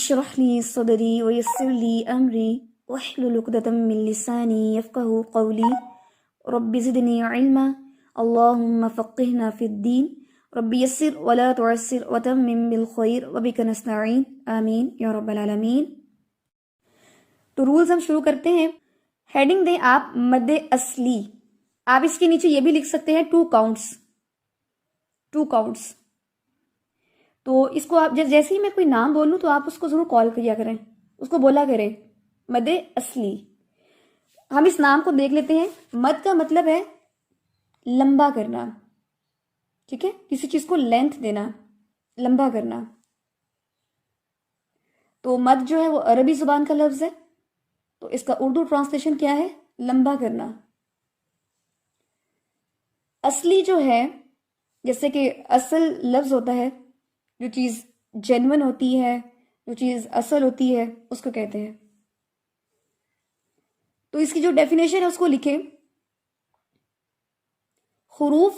اشرح لي صدري ويسر لي أمري واحلل عقدة من لساني يفقهوا قولي رب زدني علما اللهم فقهنا في الدين رب يسر ولا تعسر وتمم بالخير وبك نستعين آمین یا رب العالمین۔ تو رولز ہم شروع کرتے ہیں۔ ہیڈنگ دیں آپ مد اصلی، آپ اس کے نیچے یہ بھی لکھ سکتے ہیں 2 counts۔ تو اس کو آپ جیسے ہی میں کوئی نام بولوں تو آپ اس کو ضرور کال کیا کریں، اس کو بولا کریں مد اصلی۔ ہم اس نام کو دیکھ لیتے ہیں۔ مد کا مطلب ہے لمبا کرنا، ٹھیک ہے، کسی چیز کو لینتھ دینا، لمبا کرنا۔ تو مد جو ہے وہ عربی زبان کا لفظ ہے، تو اس کا اردو ٹرانسلیشن کیا ہے؟ لمبا کرنا۔ اصلی جو ہے، جیسے کہ اصل لفظ ہوتا ہے، جو چیز جینون ہوتی ہے، جو چیز اصل ہوتی ہے، اس کو کہتے ہیں۔ تو اس کی جو ڈیفینیشن ہے اس کو لکھیں۔ حروف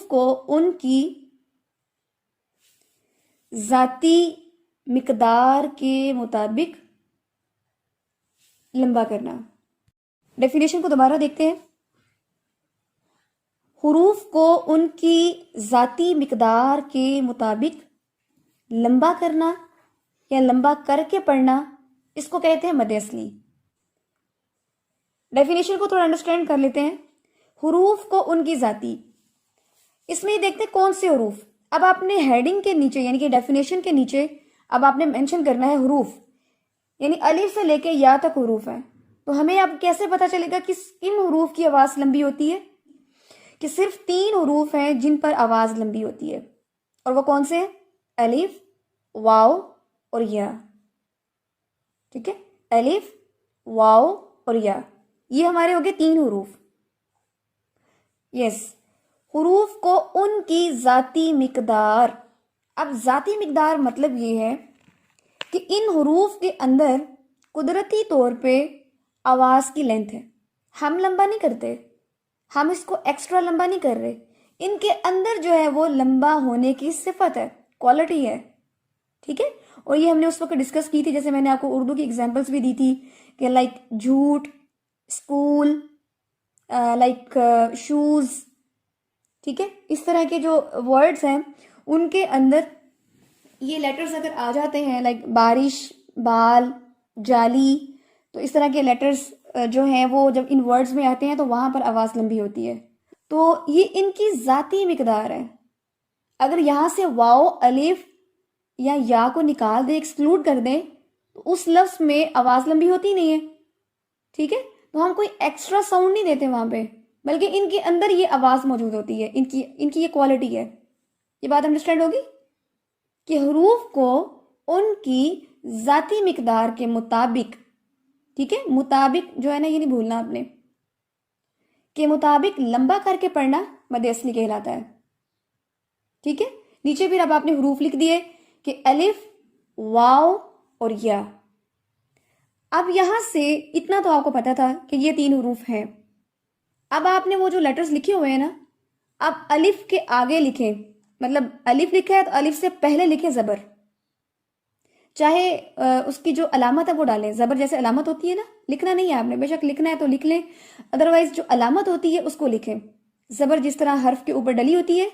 کو ان کی ذاتی مقدار کے مطابق لمبا کرنا۔ ڈیفینیشن کو دوبارہ دیکھتے ہیں۔ حروف کو ان کی ذاتی مقدار کے مطابق لمبا کرنا یا لمبا کر کے پڑھنا، اس کو کہتے ہیں مد اصلی۔ ڈیفینیشن کو تھوڑا انڈرسٹینڈ کر لیتے ہیں۔ حروف کو ان کی ذاتی، اس میں یہ دیکھتے ہیں کون سے حروف۔ اب آپ نے ہیڈنگ کے نیچے یعنی کہ ڈیفینیشن کے نیچے اب آپ نے مینشن کرنا ہے حروف، یعنی الف سے لے کے یا تک حروف ہیں۔ تو ہمیں اب کیسے پتا چلے گا کہ کن حروف کی آواز لمبی ہوتی ہے؟ کہ صرف 3 حروف ہیں جن پر آواز لمبی ہوتی ہے، اور وہ کون سے ہیں؟ الف، واو اور یا، ٹھیک ہے، الف، واو اور یا، یہ ہمارے ہو گئے 3 حروف۔ یس، حروف کو ان کی ذاتی مقدار۔ اب ذاتی مقدار مطلب یہ ہے کہ ان حروف کے اندر قدرتی طور پہ آواز کی لینتھ ہے، ہم لمبا نہیں کرتے، ہم اس کو ایکسٹرا لمبا نہیں کر رہے، ان کے اندر جو ہے وہ لمبا ہونے کی صفت ہے، کوالٹی ہے، ٹھیک ہے۔ اور یہ ہم نے اس وقت ڈسکس کی تھی، جیسے میں نے آپ کو اردو کی ایگزامپلس بھی دی تھی کہ لائک جھوٹ، اسکول، لائک شوز، ٹھیک ہے، اس طرح کے جو ورڈز ہیں ان کے اندر یہ لیٹرز اگر آ جاتے ہیں، لائک بارش، بال، جالی، تو اس طرح کے لیٹرز جو ہیں وہ جب ان ورڈز میں آتے ہیں تو وہاں پر آواز لمبی ہوتی ہے۔ تو یہ ان کی ذاتی مقدار ہے۔ اگر یہاں سے واو، الف یا کو نکال دیں، ایکسکلوڈ کر دیں، تو اس لفظ میں آواز لمبی ہوتی نہیں ہے، ٹھیک ہے۔ تو ہم کوئی ایکسٹرا ساؤنڈ نہیں دیتے وہاں پہ، بلکہ ان کے اندر یہ آواز موجود ہوتی ہے، ان کی یہ کوالٹی ہے۔ یہ بات انڈرسٹینڈ ہوگی کہ حروف کو ان کی ذاتی مقدار کے مطابق، ٹھیک ہے، مطابق جو ہے نا یہ نہیں بھولنا آپ نے، کے مطابق لمبا کر کے پڑھنا مد اصلی کہلاتا ہے، ٹھیک ہے۔ نیچے پھر اب آپ نے حروف لکھ دیے کہ الف، واو اور یا۔ اب یہاں سے اتنا تو آپ کو پتا تھا کہ یہ 3 حروف ہیں۔ اب آپ نے وہ جو لیٹرز لکھے ہوئے ہیں نا، اب الف کے آگے لکھیں، مطلب الف لکھا ہے تو الف سے پہلے لکھیں زبر، چاہے اس کی جو علامت ہے وہ ڈالیں، زبر جیسے علامت ہوتی ہے نا، لکھنا نہیں ہے آپ نے، بے شک لکھنا ہے تو لکھ لیں، ادروائز جو علامت ہوتی ہے اس کو لکھیں۔ زبر جس طرح حرف کے اوپر ڈلی ہوتی ہے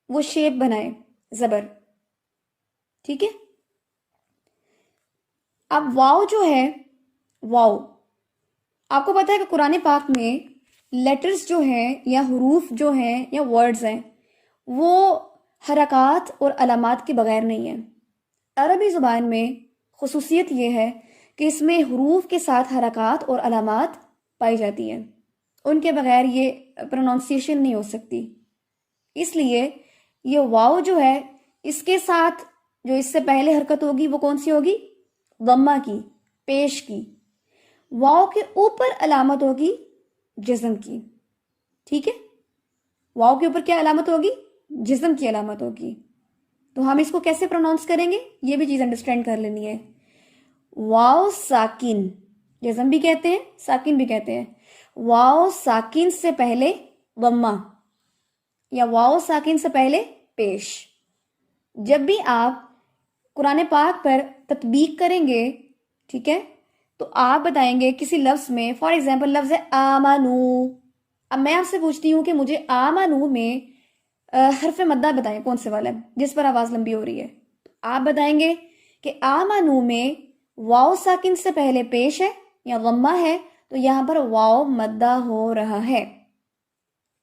وہ شیپ بنائیں زبر، ٹھیک ہے۔ اب واو جو ہے، واو آپ کو پتا ہے کہ قرآن پاک میں لیٹرز جو ہیں یا حروف جو ہیں یا ورڈز ہیں وہ حرکات اور علامات کے بغیر نہیں ہیں۔ عربی زبان میں خصوصیت یہ ہے کہ اس میں حروف کے ساتھ حرکات اور علامات پائی جاتی ہیں، ان کے بغیر یہ پروننسیشن نہیں ہو سکتی۔ اس لیے یہ واو جو ہے، اس کے ساتھ جو اس سے پہلے حرکت ہوگی وہ کون سی ہوگی؟ ضمہ کی، پیش کی۔ واو کے اوپر علامت ہوگی جزم کی، ٹھیک ہے۔ واو کے اوپر کیا علامت ہوگی؟ جزم کی علامت ہوگی۔ تو ہم اس کو کیسے پروناؤنس کریں گے یہ بھی چیز انڈرسٹینڈ کر لینی ہے۔ واو ساکن، جزم بھی کہتے ہیں، ساکن بھی کہتے ہیں۔ واو ساکن سے پہلے ضمہ، یا واو ساکن سے پہلے پیش۔ جب بھی آپ قرآن پاک پر تطبیق کریں گے، ٹھیک ہے، تو آپ بتائیں گے کسی لفظ میں، فار ایگزامپل لفظ ہے آمنو. اب میں آپ سے پوچھتی ہوں کہ مجھے آمنو میں حرف مدہ بتائیں کون سے والا ہے جس پر آواز لمبی ہو رہی ہے. تو آپ بتائیں گے کہ آمنو میں واو ساکن سے پہلے پیش ہے یا غمہ ہے، تو یہاں پر واو مدہ ہو رہا ہے.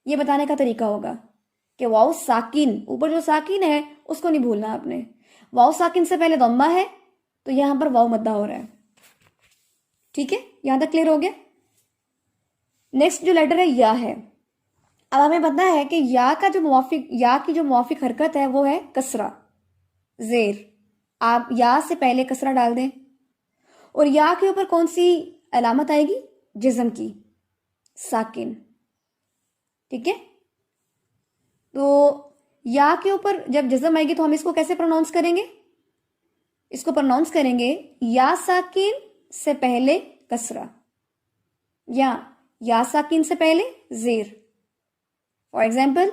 یہ بتانے کا طریقہ ہوگا کہ واو ساکن، اوپر جو ساکن ہے اس کو نہیں بھولنا آپ نے. واو ساکن سے پہلے ضمہ ہے تو یہاں پر واو مدہ ہو رہا ہے. ٹھیک ہے، یہاں تک کلیئر ہو گیا. نیکسٹ جو لیٹر ہے یا ہے. اب ہمیں پتا ہے کہ یا کی جو موافق حرکت ہے وہ ہے کسرہ زیر. آپ یا سے پہلے کسرہ ڈال دیں، اور یا کے اوپر کون سی علامت آئے گی؟ جزم کی، ساکن. ٹھیک ہے، تو یا کے اوپر جب جزم آئے گی تو ہم اس کو کیسے پروناؤنس کریں گے؟ اس کو پروناؤنس کریں گے یا ساکن سے پہلے کسرہ، یا ساکن سے پہلے زیر. فار ایگزامپل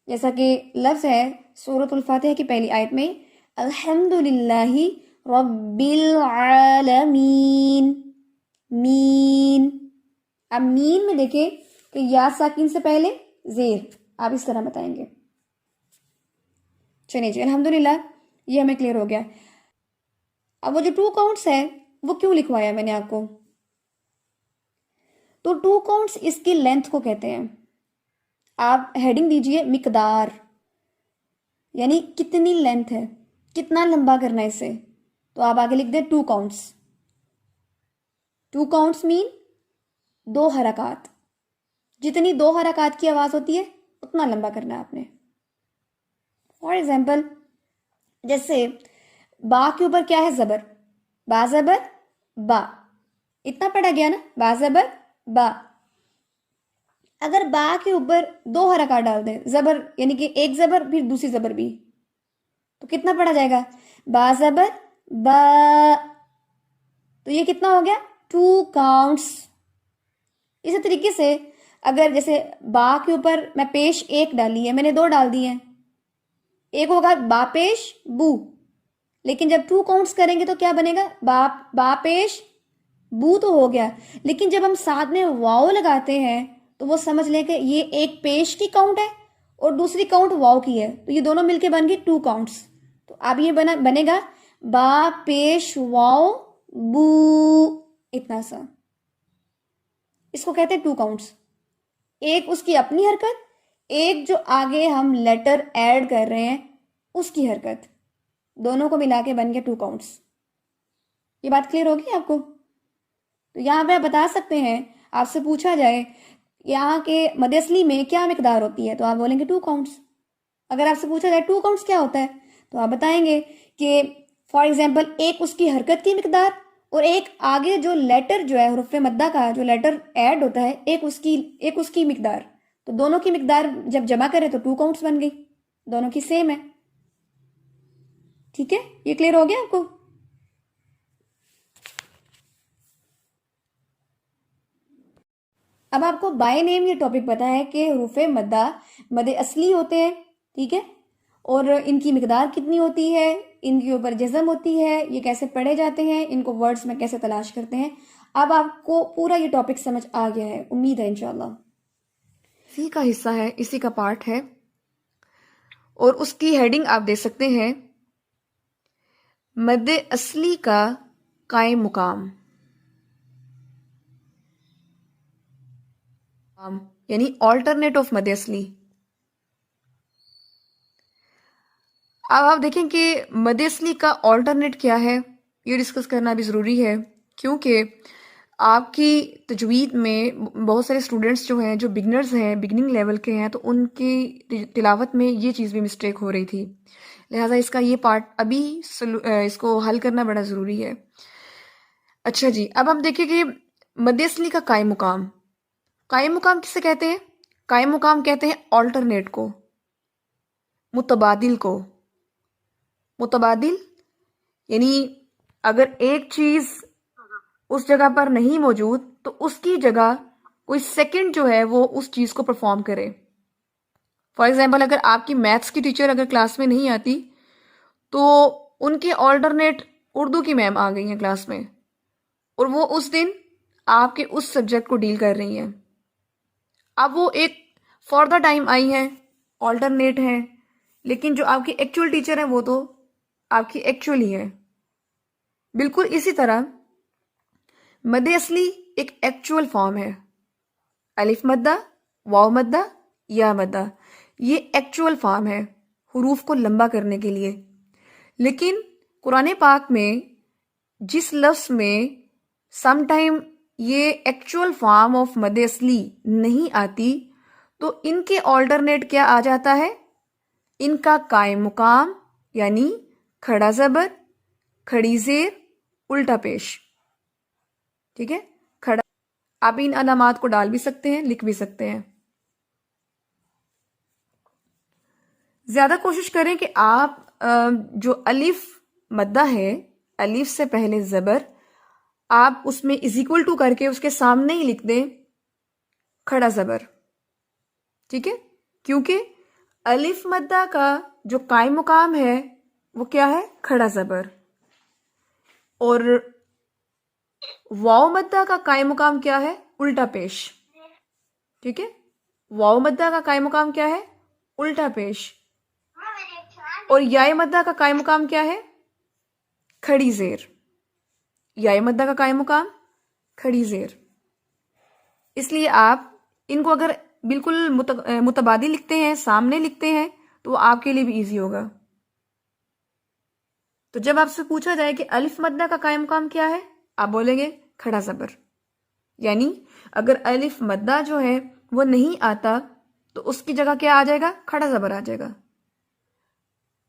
جیسا کہ لفظ ہے سورۃ الفاتحہ کی پہلی آیت میں الحمدللہ رب العالمین. مین، اب مین میں دیکھیں کہ یا ساکن سے پہلے زیر، آپ اس طرح بتائیں گے. چلیے جی، الحمدللہ یہ ہمیں کلیئر ہو گیا. اب وہ جو 2 کاؤنٹس ہے وہ کیوں لکھوایا میں نے آپ کو؟ تو 2 کاؤنٹس اس کی لینتھ کو کہتے ہیں. آپ ہیڈنگ دیجئے مقدار، یعنی کتنی لینتھ ہے، کتنا لمبا کرنا ہے اسے. تو آپ آگے لکھ دیں 2 کاؤنٹس. 2 کاؤنٹس مین 2 حرکات. جتنی 2 حرکات کی آواز ہوتی ہے اتنا لمبا کرنا ہے آپ نے. فار ایگزامپل جیسے با کے اوپر کیا ہے؟ زبر. با زبر با، اتنا پڑھا گیا نا، با زبر با. اگر با کے اوپر 2 حرکات ڈال دیں، زبر یعنی کہ ایک زبر پھر دوسری زبر بھی، تو کتنا پڑھا جائے گا؟ با زبر با. تو یہ کتنا ہو گیا؟ 2 کاؤنٹس. اسی طریقے سے اگر جیسے با کے اوپر میں پیش 1 ڈالی ہے، میں نے 2 ڈال دی ہیں، ایک ہوگا با پیش بو. لیکن جب 2 کاؤنٹس کریں گے تو کیا بنے گا؟ با پیش بو تو ہو گیا، لیکن جب ہم ساتھ میں واؤ لگاتے ہیں تو وہ سمجھ لیں کہ یہ ایک پیش کی کاؤنٹ ہے اور دوسری کاؤنٹ واؤ کی ہے، تو یہ دونوں مل کے بن گئی 2 کاؤنٹس. تو اب یہ بنے گا با پیش واؤ بو، اتنا سا. اس کو کہتے ہیں 2 کاؤنٹس. ایک اس کی اپنی حرکت، ایک جو آگے ہم لیٹر ایڈ کر رہے ہیں اس کی حرکت، دونوں کو ملا کے بن گیا 2 کاؤنٹس. یہ بات کلیئر ہوگی آپ کو؟ تو یہاں پہ آپ بتا سکتے ہیں، آپ سے پوچھا جائے یہاں کے مد اصلی میں کیا مقدار ہوتی ہے تو آپ بولیں گے 2 کاؤنٹس. اگر آپ سے پوچھا جائے 2 کاؤنٹس کیا ہوتا ہے تو آپ بتائیں گے کہ فار ایگزامپل ایک اس کی حرکت کی مقدار اور ایک آگے جو لیٹر جو ہے حروف مدہ کا جو لیٹر ایڈ ہوتا ہے ایک اس کی مقدار. تو دونوں کی مقدار جب جمع کریں تو 2 کاؤنٹس بن گئی، دونوں کی سیم ہے. ٹھیک ہے، یہ کلیئر ہو گیا آپ کو؟ اب آپ کو بائی نیم یہ ٹاپک پتا ہے کہ حروف مدہ مد اصلی ہوتے ہیں، ٹھیک ہے، اور ان کی مقدار کتنی ہوتی ہے، ان کے اوپر جزم ہوتی ہے، یہ کیسے پڑھے جاتے ہیں، ان کو ورڈز میں کیسے تلاش کرتے ہیں. اب آپ کو پورا یہ ٹاپک سمجھ آ گیا ہے، امید ہے انشاءاللہ. اسی کا حصہ ہے، اسی کا پارٹ ہے، اور اس کی ہیڈنگ آپ دے سکتے ہیں مد اصلی کا قائم مقام، یعنی آلٹرنیٹ آف مد اصلی. اب آپ دیکھیں کہ مد اصلی کا آلٹرنیٹ کیا ہے، یہ ڈسکس کرنا بھی ضروری ہے، کیونکہ آپ کی تجوید میں بہت سارے اسٹوڈنٹس جو ہیں جو بگنرز ہیں، بگننگ لیول کے ہیں، تو ان کی تلاوت میں یہ چیز بھی مسٹیک ہو رہی تھی. لہٰذا اس کا یہ پارٹ ابھی اس کو حل کرنا بڑا ضروری ہے. اچھا جی، اب ہم دیکھیں کہ مد اصلی کا قائم مقام. قائم مقام کسے کہتے ہیں؟ قائم مقام کہتے ہیں آلٹرنیٹ کو، متبادل کو. متبادل یعنی اگر ایک چیز اس جگہ پر نہیں موجود تو اس کی جگہ کوئی سیکنڈ جو ہے وہ اس چیز کو پرفارم کرے. فار ایگزامپل اگر آپ کی میتھس کی ٹیچر اگر کلاس میں نہیں آتی تو ان کے آلٹرنیٹ اردو کی میم آ گئی ہیں کلاس میں، اور وہ اس دن آپ کے اس سبجیکٹ کو ڈیل کر رہی ہیں. اب وہ ایک فار دا ٹائم آئی ہیں، آلٹرنیٹ ہیں، لیکن جو آپ کی ایکچوئل ٹیچر ہیں وہ تو آپ کی ایکچوئل ہی ہے. بالکل اسی طرح مد اصلی ایک ایکچوئل فارم ہے. الف مدہ، واو مدہ، یا مدہ، یہ ایکچوئل فارم ہے حروف کو لمبا کرنے کے لیے. لیکن قرآن پاک میں جس لفظ میں سم ٹائم یہ ایکچوئل فارم آف مد اصلی نہیں آتی، تو ان کے آلٹرنیٹ کیا آ جاتا ہے؟ ان کا قائم مقام، یعنی کھڑا زبر، کھڑی زیر، الٹا پیش. ٹھیک ہے، کھڑا. آپ ان علامات کو ڈال بھی سکتے ہیں، لکھ بھی سکتے ہیں. زیادہ کوشش کریں کہ آپ جو الف مدہ ہے، الف سے پہلے زبر، آپ اس میں از اکول ٹو کر کے اس کے سامنے ہی لکھ دیں کھڑا زبر. ٹھیک ہے، کیونکہ الف مدہ کا جو قائم مقام ہے وہ کیا ہے؟ کھڑا زبر. اور واو مدہ کا قائم مقام کیا ہے؟ الٹا پیش. ٹھیک ہے، واو مدہ کا قائم مقام کیا ہے؟ الٹا پیش. اور یائے مدہ کا قائم مقام کیا ہے؟ کھڑی زیر. یائے مدہ کا قائم مقام کھڑی زیر. اس لیے آپ ان کو اگر بالکل متبادل لکھتے ہیں، سامنے لکھتے ہیں، تو وہ آپ کے لیے بھی ایزی ہوگا. تو جب آپ سے پوچھا جائے کہ الف مدہ کا قائم مقام کیا ہے، آپ بولیں گے کھڑا زبر. یعنی اگر الف مدہ جو ہے وہ نہیں آتا تو اس کی جگہ کیا آ جائے گا؟ کھڑا زبر آ جائے گا.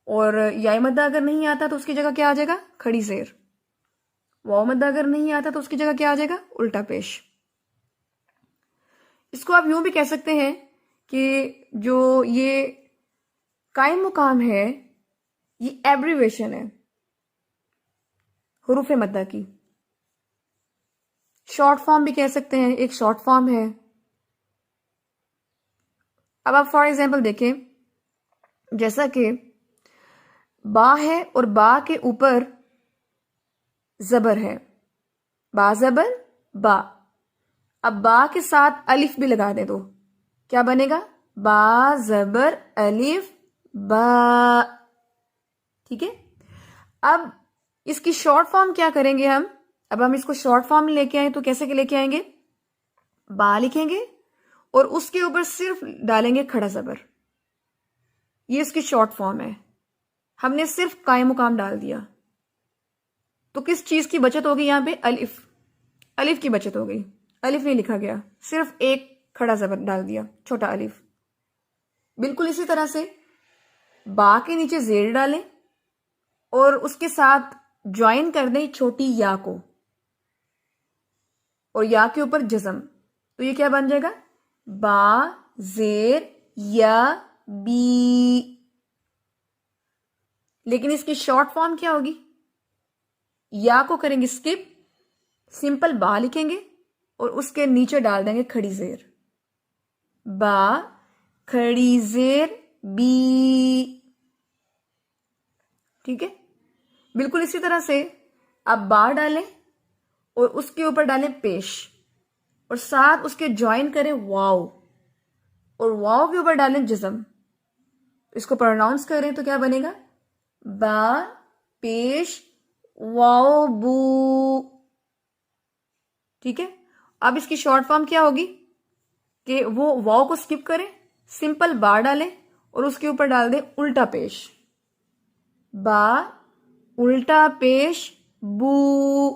اور یائے مدہ اگر نہیں آتا تو اس کی جگہ کیا آ جائے گا؟ کھڑی زیر. واو مدہ اگر نہیں آتا تو اس کی جگہ کیا آ جائے گا؟ الٹا پیش. اس کو آپ یوں بھی کہہ سکتے ہیں کہ جو یہ قائم مقام ہے یہ ایبریویشن ہے حروف مدہ کی. شارٹ فارم بھی کہہ سکتے ہیں، ایک شارٹ فارم ہے. اب آپ فار ایگزامپل دیکھیں، جیسا کہ با ہے اور با کے اوپر زبر ہے، با زبر با. اب با کے ساتھ الف بھی لگا دیں تو کیا بنے گا؟ با زبر الف با. ٹھیک ہے، اب اس کی شارٹ فارم کیا کریں گے ہم؟ اب ہم اس کو شارٹ فارم لے کے آئیں تو کیسے لے کے آئیں گے؟ با لکھیں گے اور اس کے اوپر صرف ڈالیں گے کھڑا زبر. یہ اس کی شارٹ فارم ہے. ہم نے صرف قائم مقام ڈال دیا تو کس چیز کی بچت ہوگی یہاں پہ؟ الف کی بچت ہو گئی. الف نہیں لکھا گیا، صرف ایک کھڑا زبر ڈال دیا، چھوٹا الف. بالکل اسی طرح سے با کے نیچے زیر ڈالیں اور اس کے ساتھ جوائن کر دیں چھوٹی یا کو، اور یا کے اوپر جزم. تو یہ کیا بن جائے گا؟ با زیر یا بی. لیکن اس کی شارٹ فارم کیا ہوگی؟ یا کو کریں گے اسکپ، سمپل با لکھیں گے اور اس کے نیچے ڈال دیں گے کھڑی زیر. با کھڑی زیر بی. ٹھیک ہے، بالکل اسی طرح سے اب با ڈالیں اور اس کے اوپر ڈالیں پیش، اور ساتھ اس کے جوائن کریں واو، اور واو کے اوپر ڈالیں جزم. اس کو پروناؤنس کریں تو کیا بنے گا؟ با پیش واو بو. ٹھیک ہے، اب اس کی شارٹ فارم کیا ہوگی کہ وہ واو کو سکپ کریں، سمپل با ڈالیں اور اس کے اوپر ڈال دیں الٹا پیش. با الٹا پیش بو.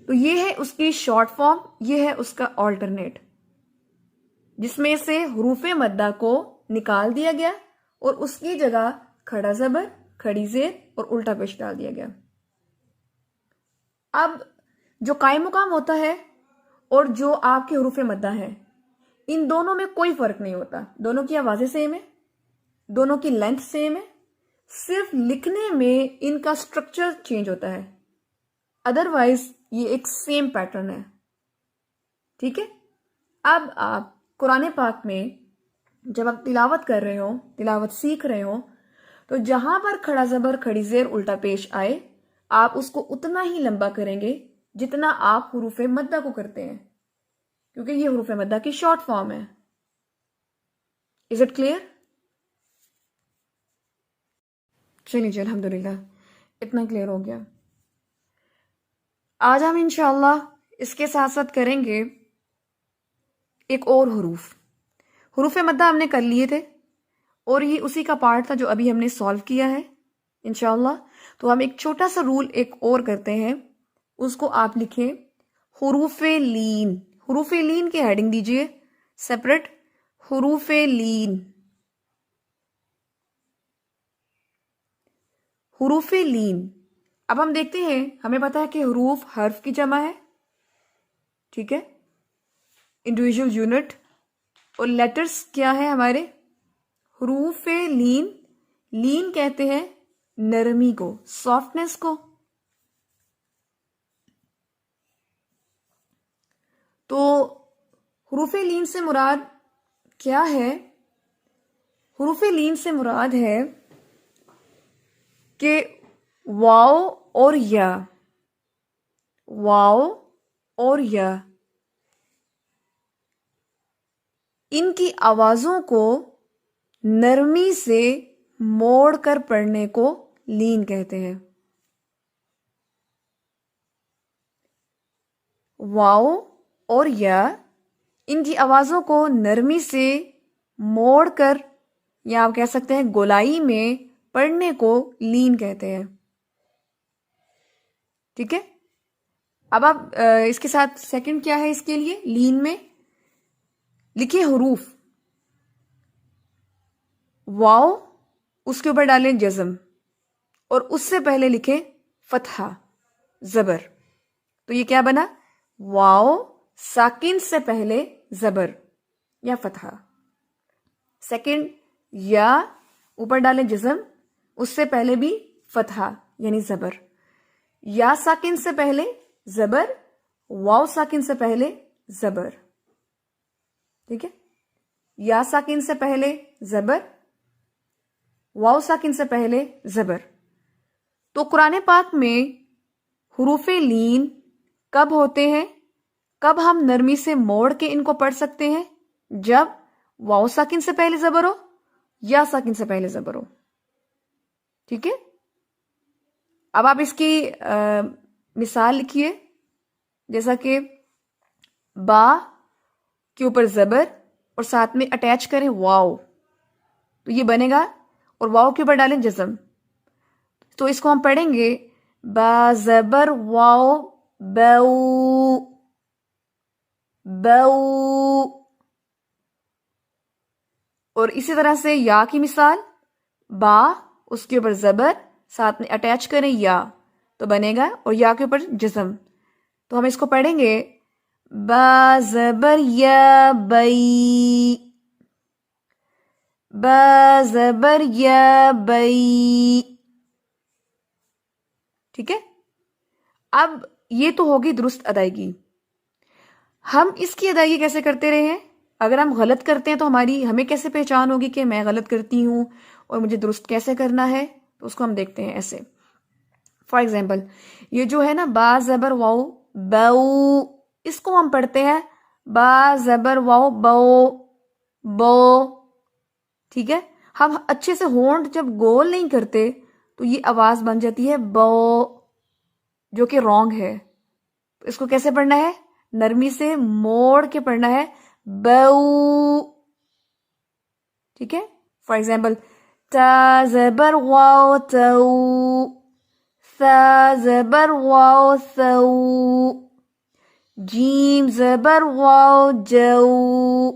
تو یہ ہے اس کی شارٹ فارم، یہ ہے اس کا آلٹرنیٹ، جس میں سے حروف مدہ کو نکال دیا گیا اور اس کی جگہ کھڑا زبر، کھڑی زیر اور الٹا پیش ڈال دیا گیا. اب جو قائم مقام ہوتا ہے اور جو آپ کے حروف مدہ ہیں، ان دونوں میں کوئی فرق نہیں ہوتا. دونوں کی آوازیں سیم ہے، دونوں کی لینتھ سیم ہے، صرف لکھنے میں ان کا سٹرکچر چینج ہوتا ہے. ادروائز یہ ایک سیم پیٹرن ہے. ٹھیک ہے، اب آپ قرآن پاک میں جب آپ تلاوت کر رہے ہو، تلاوت سیکھ رہے ہو، تو جہاں پر کھڑا زبر کھڑی زیر الٹا پیش آئے آپ اس کو اتنا ہی لمبا کریں گے جتنا آپ حروف مدہ کو کرتے ہیں، کیونکہ یہ حروف مدہ کی شارٹ فارم ہے. Is it clear? چلیے جی الحمدللہ اتنا کلیئر ہو گیا. آج ہم انشاءاللہ اس کے ساتھ ساتھ کریں گے ایک اور حروف مدہ ہم نے کر لیے تھے اور یہ اسی کا پارٹ تھا جو ابھی ہم نے سالو کیا ہے انشاءاللہ. تو ہم ایک چھوٹا سا رول ایک اور کرتے ہیں، اس کو آپ لکھیں حروف لین. حروف لین کی ہیڈنگ دیجئے سیپریٹ، حروف لین. حروف لین. اب ہم دیکھتے ہیں، ہمیں پتا ہے کہ حروف حرف کی جمع ہے، ٹھیک ہے، انڈیویجول یونٹ. اور لیٹرز کیا ہے ہمارے؟ حروف لین. لین کہتے ہیں نرمی کو، سافٹنس کو. تو حروف لین سے مراد کیا ہے؟ حروف لین سے مراد ہے کہ واو اور یا، واو اور یا ان کی آوازوں کو نرمی سے موڑ کر پڑھنے کو لین کہتے ہیں. واو اور یا ان کی آوازوں کو نرمی سے موڑ کر یا آپ کہہ سکتے ہیں گولائی میں پڑھنے کو لین کہتے ہیں. ٹھیک ہے، اب آپ اس کے ساتھ سیکنڈ کیا ہے اس کے لیے لین میں؟ لکھیں حروف واو، اس کے اوپر ڈالیں جزم اور اس سے پہلے لکھیں فتحہ زبر. تو یہ کیا بنا؟ واو ساکن سے پہلے زبر یا فتحہ. سیکنڈ یا اوپر ڈالیں جزم، اس سے پہلے بھی فتحہ یعنی زبر. یا ساکن سے پہلے زبر، واو ساکن سے پہلے زبر. ٹھیک ہے، یا ساکن سے پہلے زبر، واو ساکن سے پہلے زبر. تو قرآن پاک میں حروف لین کب ہوتے ہیں، کب ہم نرمی سے موڑ کے ان کو پڑھ سکتے ہیں؟ جب واو ساکن سے پہلے زبر ہو یا ساکن سے پہلے زبر ہو. ٹھیک ہے، اب آپ اس کی مثال لکھیے، جیسا کہ با کے اوپر زبر اور ساتھ میں اٹیچ کریں واو، تو یہ بنے گا، اور واو کے اوپر ڈالیں جزم. تو اس کو ہم پڑھیں گے با زبر واو بو بو. اور اسی طرح سے یا کی مثال، با اس کے اوپر زبر ساتھ میں اٹیچ کریں یا، تو بنے گا، اور یا کے اوپر جزم. تو ہم اس کو پڑھیں گے با زبر یا بئی با زبر یا بئی. ٹھیک ہے، اب یہ تو ہوگی درست ادائیگی. ہم اس کی ادائیگی کیسے کرتے رہے ہیں؟ اگر ہم غلط کرتے ہیں تو ہمیں کیسے پہچان ہوگی کہ میں غلط کرتی ہوں اور مجھے درست کیسے کرنا ہے؟ تو اس کو ہم دیکھتے ہیں ایسے. فار ایگزامپل یہ جو ہے نا با زبر واو بو، اس کو ہم پڑھتے ہیں با زبر واو بو بو. ٹھیک ہے، ہم اچھے سے ہونٹ جب گول نہیں کرتے تو یہ آواز بن جاتی ہے بو، جو کہ رانگ ہے. اس کو کیسے پڑھنا ہے؟ نرمی سے موڑ کے پڑھنا ہے بو. ٹھیک ہے، فار ایگزامپل تا زبر واو تو، ثا زبر واو ثو، جیم زبر واو جو.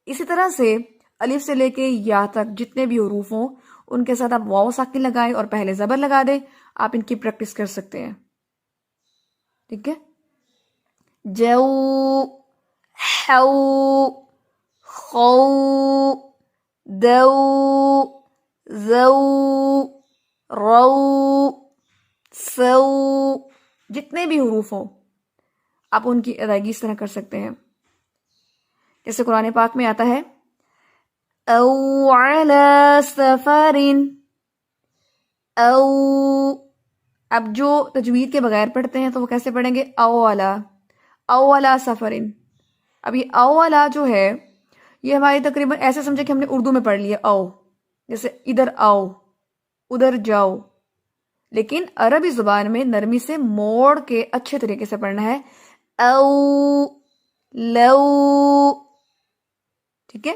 اسی طرح سے الف سے لے کے یا تک جتنے بھی حروف ہوں ان کے ساتھ آپ واو ساکن لگائیں اور پہلے زبر لگا دیں. آپ ان کی پریکٹس کر سکتے ہیں. ٹھیک ہے، جو حو خو دو زو رو سو. جتنے بھی حروف ہوں آپ ان کی ادائیگی اس طرح کر سکتے ہیں. جیسے قرآن پاک میں آتا ہے او علی سفر، او. اب جو تجوید کے بغیر پڑھتے ہیں تو وہ کیسے پڑھیں گے؟ اولا، اولا سفرن. اب یہ اولا جو ہے یہ ہماری تقریباً ایسے سمجھے کہ ہم نے اردو میں پڑھ لیا او، جیسے ادھر آؤ، ادھر جاؤ. لیکن عربی زبان میں نرمی سے موڑ کے اچھے طریقے سے پڑھنا ہے. او، لو. ٹھیک ہے.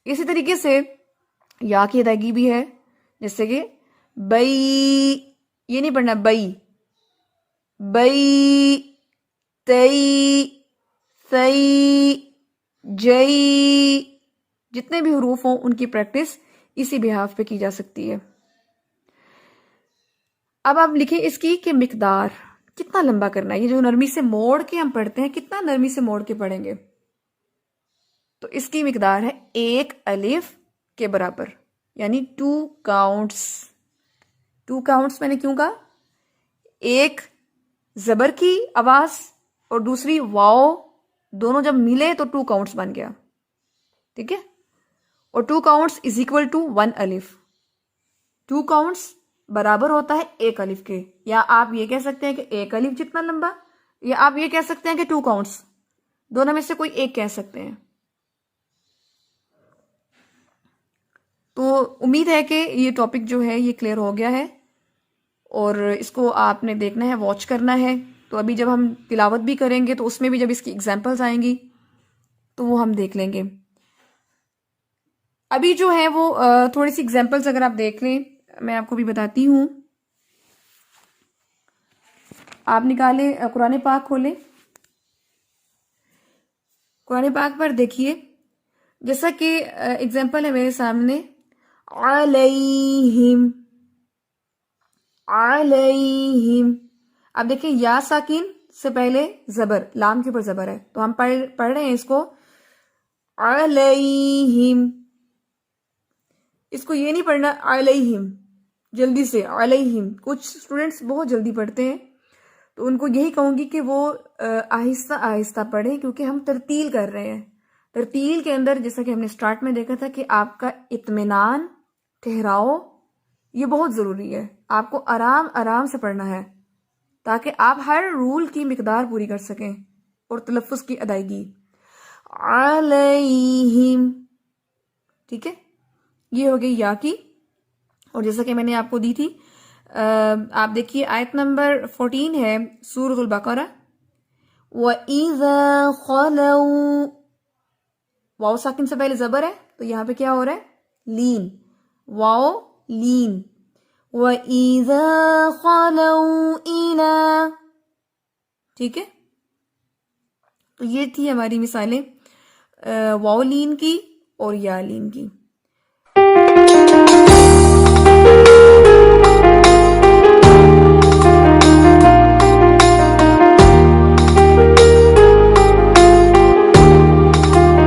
اسی طریقے سے یا کی ادائیگی بھی ہے، جیسے کہ بئی، یہ نہیں پڑھنا بئی، بئی، تئی، ثئی، جئی. جتنے بھی حروف ہوں ان کی پریکٹس اسی بہاف پہ کی جا سکتی ہے. اب آپ لکھیں اس کی کہ مقدار کتنا لمبا کرنا ہے. یہ جو نرمی سے موڑ کے ہم پڑھتے ہیں، کتنا نرمی سے موڑ کے پڑھیں گے؟ تو اس کی مقدار ہے 1 الف کے برابر، یعنی 2 کاؤنٹس. 2 کاؤنٹس میں نے کیوں کہا؟ ایک زبر کی آواز اور دوسری واو، دونوں جب ملے تو 2 کاؤنٹس بن گیا. ٹھیک ہے. اور 2 کاؤنٹس از اکول ٹو 1 الف. 2 کاؤنٹس برابر ہوتا ہے 1 الف کے. یا آپ یہ کہہ سکتے ہیں کہ 1 الف جتنا لمبا، یا آپ یہ کہہ سکتے ہیں کہ 2 کاؤنٹس، دونوں میں سے کوئی ایک کہہ سکتے ہیں. تو امید ہے کہ یہ ٹاپک جو ہے یہ کلیئر ہو گیا ہے، اور اس کو آپ نے دیکھنا ہے، واچ کرنا ہے. تو ابھی جب ہم تلاوت بھی کریں گے تو اس میں بھی جب اس کی ایگزامپلز آئیں گی تو وہ ہم دیکھ لیں گے. ابھی جو ہے وہ تھوڑی سی ایگزامپلز اگر آپ دیکھ لیں، میں آپ کو بھی بتاتی ہوں. آپ نکالیں قرآن پاک کھولیں، قرآن پاک پر دیکھیے، جیسا کہ ایگزامپل ہے میرے سامنے، علیہم، علیہم. اب دیکھیں یا ساکن سے پہلے زبر، لام کے اوپر زبر ہے، تو ہم پڑھ رہے ہیں اس کو علیہم. اس کو یہ نہیں پڑھنا علیہم جلدی سے، علیہم. کچھ اسٹوڈینٹس بہت جلدی پڑھتے ہیں، تو ان کو یہی کہوں گی کہ وہ آہستہ آہستہ پڑھیں، کیونکہ ہم ترتیل کر رہے ہیں. ترتیل کے اندر جیسا کہ ہم نے سٹارٹ میں دیکھا تھا کہ آپ کا اطمینان، ٹھہراؤ، یہ بہت ضروری ہے. آپ کو آرام آرام سے پڑھنا ہے تاکہ آپ ہر رول کی مقدار پوری کر سکیں اور تلفظ کی ادائیگی. علیہم. ٹھیک ہے. یہ ہو گئی یا کی. اور جیسا کہ میں نے آپ کو دی تھی، آپ دیکھیے آیت نمبر 14 ہے سورۃ البقرہ. وَإِذَا خَلَوْا، واو ساکن سے پہلے زبر ہے تو یہاں پہ کیا ہو رہا ہے؟ لین، واو لین. وَإِذَا خَلَوْا إِلَىٰ. ٹھیک ہے. تو یہ تھی ہماری مثالیں واو لین کی اور یا لین کی.